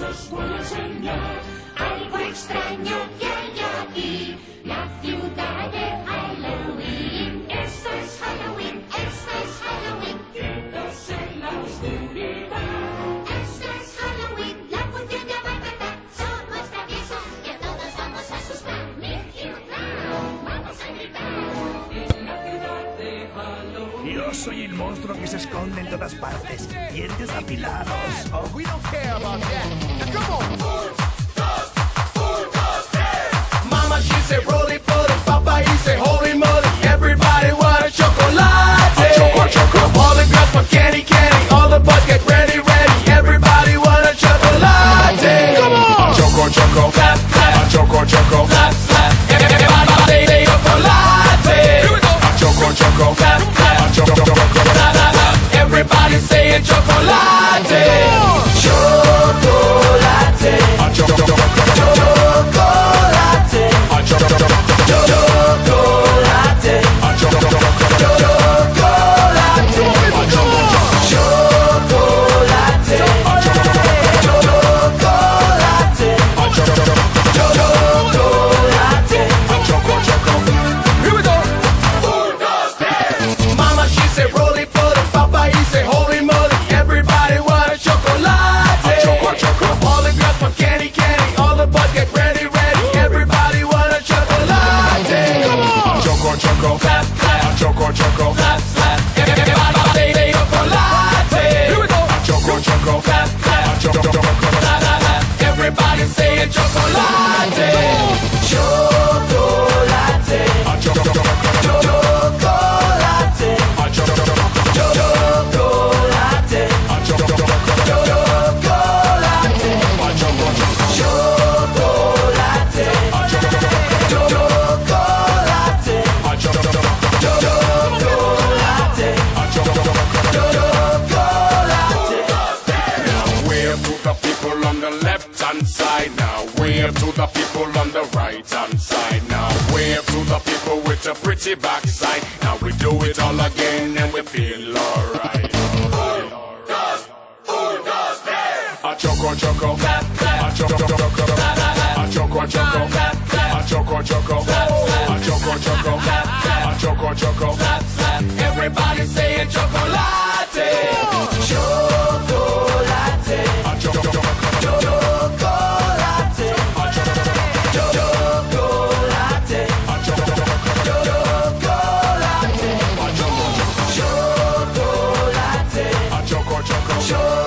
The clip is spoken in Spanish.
os voy a enseñar algo extraño que hay aquí. La ciudad de Halloween. Esto es Halloween, esto es Halloween. Quietos en la oscuridad. Esto es Halloween, la función ya va a empezar. Somos traviesos y a todos vamos a asustar. Mickey Mouse, vamos a gritar. En la ciudad de Halloween. Yo soy el monstruo que se esconde en todas partes. Dientes apilados. Oh, we don't care about that. Now come on. Mama, she said, roly poly. Papa, he said, holy moly. Everybody want a chocolate. Choco. All the girls want candy. All the boys get ready. Everybody want a chocolate. Come on. Choco. Clap. Choco. Clap. Everybody say chocolate. Here we go. Choco. Clap. Choco. Everybody saying chocolate. Chocolate. Choco, clap, clap. Everybody say chocolate. Here we go. Choco, clap, clap. Choco, clap. Everybody say chocolate. Chocolate. Wave to the people on the right hand side now. Wave to the people with a pretty backside. Now we do it all again and we feel alright. A choco, clap, clap. A choco, clap, clap. A choco, clap, clap. A choco, clap, clap. A choco, clap, clap. A choco, clap, clap. Everybody saying chocolate. Chocolate. A choco. Choco.